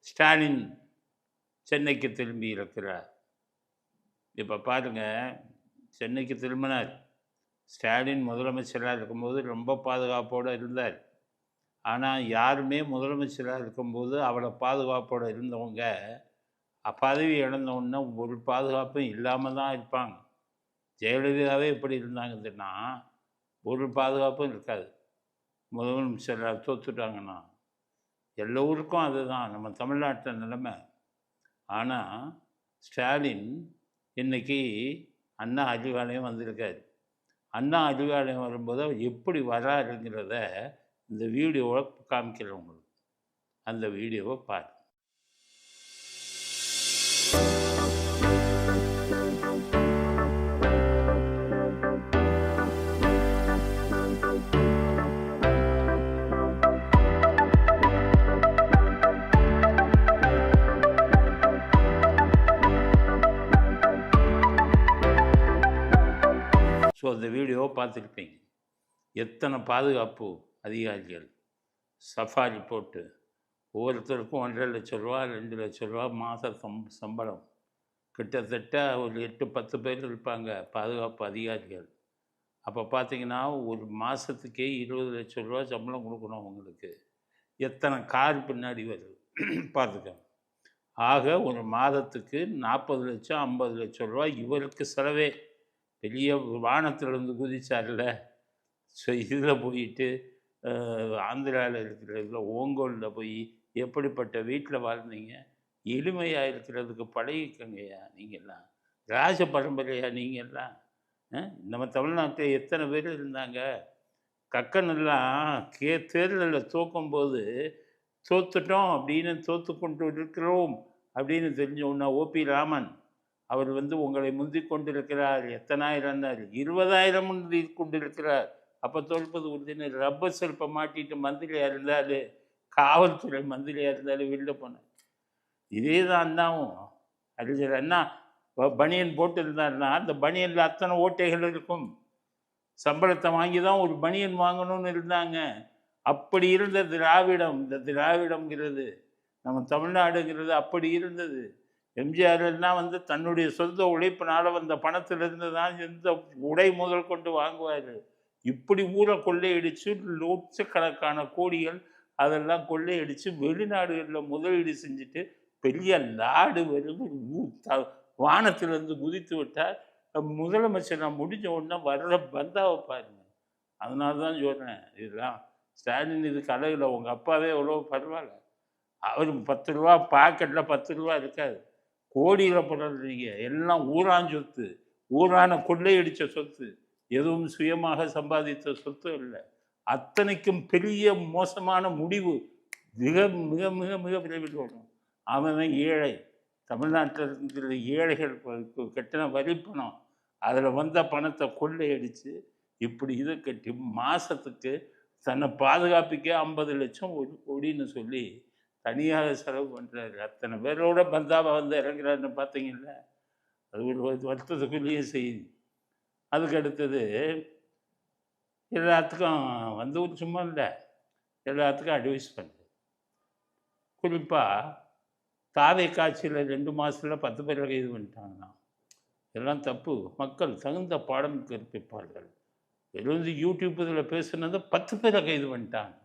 ஸ்டாலின் சென்னைக்கு திரும்பி இருக்கிறார். இப்போ பாருங்க, சென்னைக்கு திரும்பினார். ஸ்டாலின் முதலமைச்சராக இருக்கும்போது ரொம்ப பாதுகாப்போடு இருந்தார். ஆனால் யாருமே முதலமைச்சராக இருக்கும்போது அவ்வளோ பாதுகாப்போடு இருந்தவங்க பதவி இழந்தவுடனே ஒரு பாதுகாப்பும் இல்லாமல் தான் இருப்பாங்க. ஜெயலலிதாவே எப்படி இருந்தாங்கன்னா ஒரு பாதுகாப்பும் இருக்காது. முதலமைச்சராக தோற்றுட்டாங்கன்னா எல்லோருக்கும் அதுதான் நம்ம தமிழ்நாட்டில் நிலைமை. ஆனால் ஸ்டாலின் இன்னைக்கு அண்ணா அறிவாலயம் வந்திருக்காரு. அண்ணா அறிவாலயம் வரும்போது அவர் எப்படி வராருங்கிறத இந்த வீடியோவை காமிக்கிறேன் உங்களுக்கு. அந்த வீடியோவை பாருங்க. ஸோ அந்த வீடியோவை பார்த்துருப்பீங்க. எத்தனை பாதுகாப்பு அதிகாரிகள் சஃபாரி போட்டு ஒவ்வொருத்தருக்கும் 1,50,000 ரூபா 2,00,000 ரூபா மாத சம்பளம். கிட்டத்தட்ட ஒரு 8-10 பேர் இருப்பாங்க பாதுகாப்பு அதிகாரிகள். அப்போ பார்த்தீங்கன்னா ஒரு மாதத்துக்கே 20,00,000 ரூபா சம்பளம் கொடுக்கணும் அவங்களுக்கு. எத்தனை கார் பின்னாடி வருது பார்த்துக்கோங்க. ஆக ஒரு மாதத்துக்கு 40 லட்சம் 50 லட்சம் ரூபா இவருக்கு செலவே. பெரிய வானத்திலிருந்து குதிச்சார்ல. ஸோ இதில் போயிட்டு ஆந்திராவில் இருக்கிறதுல ஓங்கோலில் போய் எப்படிப்பட்ட வீட்டில் வாழ்ந்தீங்க? எளிமையாக இருக்கிறதுக்கு பழகிக்கங்கய்யா. நீங்கள்லாம் ராஜ பரம்பரையா நீங்கள்லாம்? நம்ம தமிழ்நாட்டில் எத்தனை பேர் இருந்தாங்க? கக்கனெல்லாம் தேர்தலில் தோக்கும்போது தோத்துட்டோம் அப்படின்னு தோற்று கொண்டு இருக்கிறோம் அப்படின்னு தெரிஞ்ச உடனே ஓபி ராமன் அவர் உங்களை முந்தி கொண்டிருக்கிறார். எத்தனாயிரம்? 20,000 முந்தி கொண்டிருக்கிறார். அப்போ தோற்பது உறுதினு ரப்பர் செல்ப்பை மாட்டிட்டு மந்திரியாக இருந்தாலும் காவல்துறை மந்திரியாக இருந்தாலும் வெளில போனேன். இதே தான் அண்ணாவும். அறிஞர் அண்ணா பனியன் போட்டு இருந்தாருன்னா அந்த பனியனில் அத்தனை ஓட்டைகள் இருக்கும். சம்பளத்தை வாங்கி தான் ஒரு பனியன் வாங்கணும்னு இருந்தாங்க. அப்படி இருந்த திராவிடம், இந்த திராவிடம்ங்கிறது நம்ம தமிழ்நாடுங்கிறது அப்படி இருந்தது. எம்ஜிஆர் எல்லாம் தன்னுடைய சொந்த உழைப்பினால் வந்த பணத்திலிருந்து தான் எந்த உடை முதல் கொண்டு வாங்குவார். இப்படி ஊரை கொள்ளையடித்து லட்சக்கணக்கான கோடிகள் அதெல்லாம் கொள்ளையடித்து வெளிநாடுகளில் முதலீடு செஞ்சுட்டு பெரிய நாடு வானத்திலிருந்து குதித்து விட்டார். முதலமைச்சர் நான் முடிஞ்ச உடனே வந்தாவை பாருங்க. அதனால தான் சொல்கிறேன், இதெல்லாம் ஸ்டாலின் இதுக்கு அழகில். உங்கள் அப்பாவே எவ்வளோ பரவாயில்ல. அவர் 10 ரூபா பாக்கெட்டில் 10 ரூபா இருக்காது. கோடியில் போடுறீங்க. எல்லாம் ஊரான் சொத்து, ஊரான கொள்ளையடித்த சொத்து, எதுவும் சுயமாக சம்பாதித்த சொத்து இல்லை. அத்தனைக்கும் பெரிய மோசமான முடிவு மிக மிக மிக மிக விரைவில் வரும். அவன் ஏழை. தமிழ்நாட்டில் இருக்கிற ஏழைகள் கட்டின வரி பணம், அதில் வந்த பணத்தை கொள்ளையடித்து இப்படி இதை கட்டி மாதத்துக்கு தன்னை பாதுகாப்பிக்க 50 லட்சம் கோடின்னு சொல்லி தனியாக செலவு பண்ணுறாரு. அத்தனை பேரோட பந்தாவை இறங்குறாருன்னு பார்த்தீங்கல்ல. அது ஒரு வருத்தத்துக்குள்ளேயே செய்யுது. அதுக்கு அடுத்தது எல்லாத்துக்கும் ஒரு சும்மா இல்லை, எல்லாத்துக்கும் அட்வைஸ் பண்ணுது. குறிப்பாக தாவை காட்சியில் 2 மாதத்தில் 10 பேரை கைது பண்ணிட்டாங்கன்னா எல்லாம் தப்பு. மக்கள் தகுந்த பாடம் கற்பிப்பார்கள். யூடியூப் இதில் பேசுனது 10 பேரை கைது பண்ணிட்டாங்க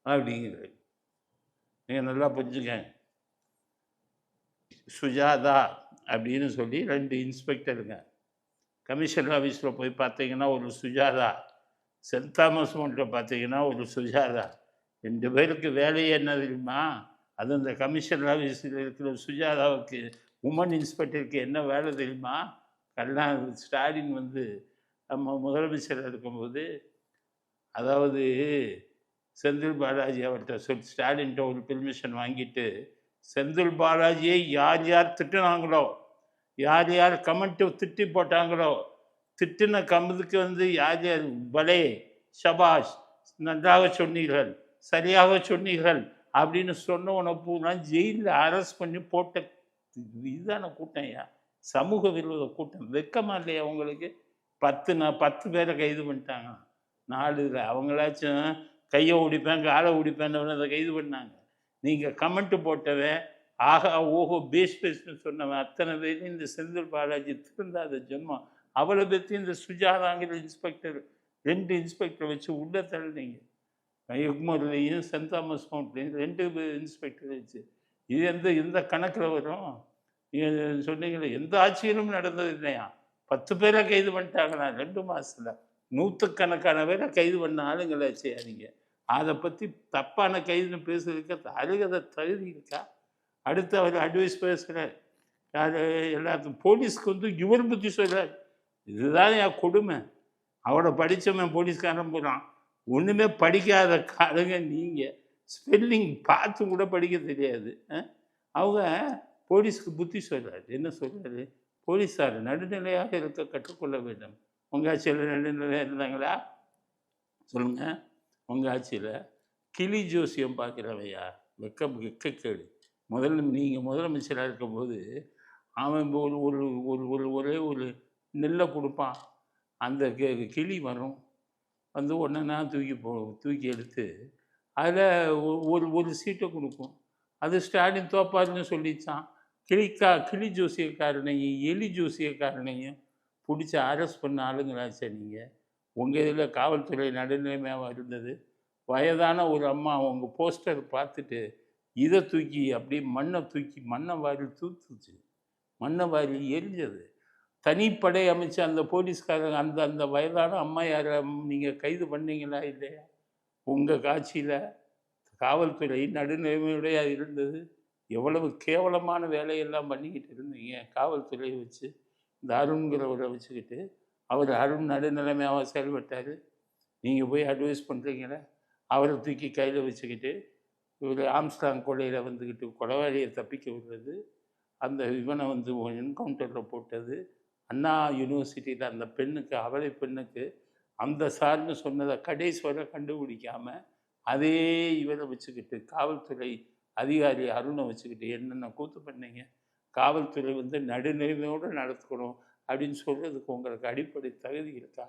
அப்படிங்கிறது நீங்கள் நல்லா புரிஞ்சுங்க. சுஜாதா அப்படின்னு சொல்லி 2 இன்ஸ்பெக்டருங்க. கமிஷனர் ஆஃபீஸில் போய் பார்த்தீங்கன்னா ஒரு சுஜாதா, சென்ட் தாமஸ் மவுண்ட்டில் பார்த்தீங்கன்னா ஒரு சுஜாதா. 2 பேருக்கு வேலையே என்ன தெரியுமா? அது இந்த கமிஷனர் ஆஃபீஸில் இருக்கிற சுஜாதாவுக்கு, உமன் இன்ஸ்பெக்டருக்கு என்ன வேலை தெரியுமா? ஸ்டாலின் நம்ம முதலமைச்சராக இருக்கும்போது, அதாவது செந்தில் பாலாஜி அவர்கிட்ட ஸ்டாலின்கிட்ட ஒரு பெர்மிஷன் வாங்கிட்டு செந்தில் பாலாஜியை யார் யார் திட்டினாங்களோ, யார் யார் கமெண்ட்டு திட்டி போட்டாங்களோ, திட்டின கமெண்ட்டுக்கு யார் யார் பலே ஷபாஷ் நன்றாக சொன்னீர்கள், சரியாக சொன்னீர்கள் அப்படின்னு சொன்னவனை பூரா ஜெயிலில் அரெஸ்ட் பண்ணி போட்ட இதுதான கூட்டம். ஐயா, சமூக விரோத கூட்டம். வெக்கமா இல்லையா உங்களுக்கு? 10 பேரை கைது பண்ணிட்டாங்க. 4 அவங்களாச்சும் கையை ஓடிப்பேன் காலை ஓடிப்பேன்னு அதை கைது பண்ணாங்க. நீங்கள் கமெண்ட் போட்டவன் ஆகா ஓஹோ பேஸ்னு சொன்னவன் அத்தனை பேரும் இந்த செந்தில் பாலாஜி திருந்தாத ஜென்மம். அவளை பற்றி இந்த சுஜாதாங்கிற இன்ஸ்பெக்டர் 2 இன்ஸ்பெக்டர் வச்சு உள்ள தள்ளினீங்க. எக்மோர்லையும் சென்ட் தாமஸ் மவுண்ட்லையும் 2 இன்ஸ்பெக்டர் வச்சு. இது எந்த கணக்கில் வரும்? நீங்கள் சொன்னீங்களே எந்த ஆட்சியிலும் நடந்தது இல்லையா? 10 பேரை கைது பண்ணிட்டாங்களா 2 மாதத்தில்? 100கணக்கான பேரை கைது பண்ண ஆளுங்களை செய்யாதீங்க. அதை பற்றி தப்பான கைதுன்னு பேசுறதுக்கு அருகதை தகுதி இருக்கா? அடுத்து அவர் அட்வைஸ் பேசுகிறார். யார் எல்லாத்துக்கும் போலீஸ்க்கு இவர் புத்தி சொல்கிறார். இதுதான் என் கொடுமை. அவரை படித்தவன் போலீஸ்காரன் போகிறான். ஒன்றுமே படிக்காத காலங்க நீங்கள். ஸ்பெல்லிங் பார்த்து கூட படிக்க தெரியாது. அவங்க போலீஸ்க்கு புத்தி சொல்கிறார். என்ன சொல்கிறாரு? போலீஸார் நடுநிலையாக இருக்க கற்றுக்கொள்ள வேண்டும். உங்கள் ஆட்சியில் நடுநிலையாக இருந்தாங்களா? சொல்லுங்கள். உங்கள் ஆட்சியில் கிளி ஜோசியம் பார்க்குறவையா? வெக்கக்கேடு. நீங்கள் முதலமைச்சராக இருக்கும்போது அவன் ஒரே ஒரு நெல்லை கொடுப்பான். அந்த கிளி வரும், ஒன்றா தூக்கி எடுத்து அதில் ஒரு சீட்டை கொடுக்கும். அது ஸ்டாலின் தோப்பாருன்னு சொல்லிச்சான். கிளி ஜோசியக்காரனையும் எலி ஜோசியக்காரனையும் பிடிச்சி அரெஸ்ட் பண்ண ஆளுங்களாச்சா நீங்கள்? உங்கள் இதில் காவல்துறை நடுநிலைமையாக இருந்தது. வயதான ஒரு அம்மா உங்கள் போஸ்டர் பார்த்துட்டு இதை தூக்கி அப்படியே மண்ணை வாரி தூத்துச்சு. மண்ணை வாரி எரிஞ்சது. தனிப்படை அமைச்சு அந்த போலீஸ்காரங்க அந்த வயதான அம்மா யாரை நீங்கள் கைது பண்ணீங்களா இல்லையா? உங்கள் காட்சியில் காவல்துறை நடுநிலைமையுடைய இருந்தது. எவ்வளவு கேவலமான வேலையெல்லாம் பண்ணிக்கிட்டு இருந்தீங்க காவல்துறையை வச்சு. இந்த அருண்கிறவரை வச்சுக்கிட்டு அவர் அருண் நடுநிலைமையாக செயல்பட்டார். நீங்கள் போய் அட்வைஸ் பண்ணுறீங்களே, அவரை தூக்கி கையில் வச்சுக்கிட்டு இவர் ஆம்ஸ்டாங் கொலையில் வந்துக்கிட்டு கொலவாளியை தப்பிக்க விடுறது, அந்த இவனை என்கவுண்டரில் போட்டது, அண்ணா யூனிவர்சிட்டியில் அந்த பெண்ணுக்கு அவளை பெண்ணுக்கு அந்த சார்னு சொன்னதை கடைசி வரை கண்டுபிடிக்காமல் அதே இவரை வச்சுக்கிட்டு காவல்துறை அதிகாரி அருணை வச்சுக்கிட்டு என்னென்ன கூத்து பண்ணீங்க? காவல்துறை நடுநிலைமையோடு நடத்துக்கணும் அப்படின்னு சொல்கிறதுக்கு உங்களுக்கு அடிப்படை தகுதி இருக்கா?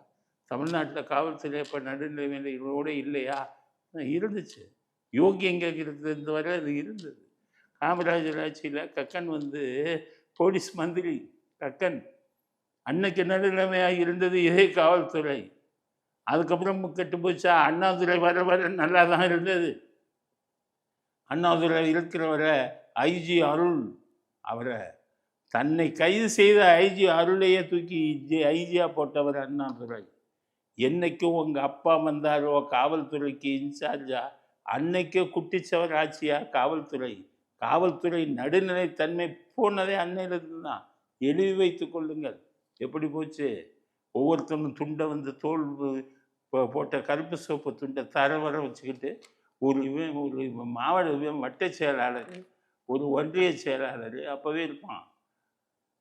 தமிழ்நாட்டில் காவல்துறை இப்போ நடுநிலைமையோடு இல்லையா? இருந்துச்சு. யோகியங்க இருந்த வரை அது இருந்தது. காமராஜர் ஆட்சியில் கக்கன் போலீஸ் மந்திரி கக்கன். அன்னைக்கு நடுநிலைமையாக இருந்தது இதே காவல்துறை. அதுக்கப்புறம் கெட்டு போச்சா? அண்ணாதுரை வர நல்லா தான் இருந்தது. அண்ணாதுரை இருக்கிறவரை ஐஜி அருள், அவரை தன்னை கைது செய்த ஐஜி அருளையே தூக்கி ஐஜியாக போட்டவர் அண்ணாதுரை. என்னைக்கும் உங்கள் அப்பா வந்தாரோ காவல்துறைக்கு இன்சார்ஜா, அன்னைக்கே குட்டிச்சவர் ஆட்சியா காவல்துறை. காவல்துறை நடுநிலைத்தன்மை போனதே அன்னையிலிருந்து தான். எழுதி வைத்து கொள்ளுங்கள். எப்படி போச்சு? ஒவ்வொருத்தரும் துண்டை தோல் போட்ட கருப்பு சோப்பு துண்டை வர வச்சுக்கிட்டு ஒரு மாவட்ட வட்ட செயலாளர், ஒரு ஒன்றிய செயலாளர் அப்போவே இருப்பான்.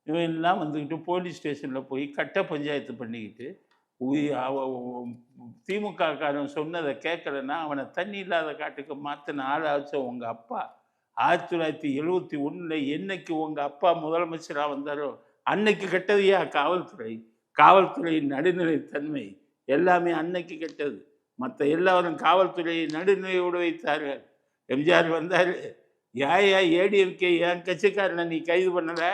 இவெல்லாம் போலீஸ் ஸ்டேஷனில் போய் கட்ட பஞ்சாயத்து பண்ணிக்கிட்டு திமுக காரன் சொன்னதை கேட்கலன்னா அவனை தண்ணி இல்லாத காட்டுக்கு மாற்றின ஆளாச்ச உங்கள் அப்பா. 1971 என்னைக்கு உங்கள் அப்பா முதலமைச்சராக வந்தாரோ அன்னைக்கு கெட்டதையா காவல்துறை. காவல்துறை நடுநிலைத்தன்மை எல்லாமே அன்னைக்கு கெட்டது. மற்ற எல்லாரும் காவல்துறையை நடுநிலையோடு வைத்தார்கள். எம்ஜிஆர் வந்தார். ஏடிஎம்கே என் கட்சிக்காரனை நீ கைது பண்ணலை?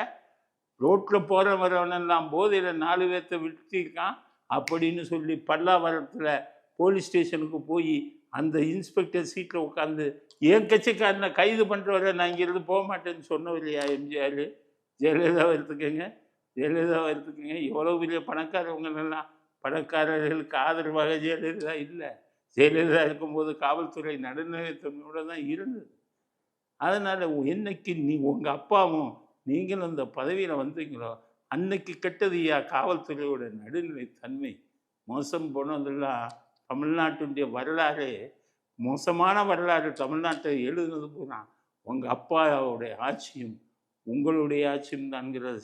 ரோட்டில் போகிற வரவனெல்லாம் போதையில் 4 பேர்த்த விட்டுருக்கான் அப்படின்னு சொல்லி பல்லாவரத்தில் போலீஸ் ஸ்டேஷனுக்கு போய் அந்த இன்ஸ்பெக்டர் சீட்டில் உட்காந்து என் கட்சிக்காரனை கைது பண்ணுறவரை நான் இங்கேருந்து போக மாட்டேன்னு சொன்னவர் இல்லையா எம்ஜிஆர்? ஜெயலலிதாவை எடுத்துக்கோங்க. எவ்வளோ பெரிய பணக்காரவங்களெல்லாம் பணக்காரர்களுக்கு ஆதரவாக ஜெயலலிதா இல்லை. ஜெயலலிதா இருக்கும்போது காவல்துறை நடுநிலைத்தன்மையோடு தான் இருந்தது. அதனால் என்னைக்கு உங்கள் அப்பாவும் நீங்களும் அந்த பதவியில் வந்தீங்களோ அன்னைக்கு கெட்டதுயா காவல்துறையோட நடுநிலைத்தன்மை. மோசம் போனதெல்லாம் தமிழ்நாட்டுடைய வரலாறு, மோசமான வரலாறு தமிழ்நாட்டை எழுதுனது போனால் உங்கள் அப்பாவுடைய ஆட்சியும் உங்களுடைய ஆட்சியும் தான்ங்கிறது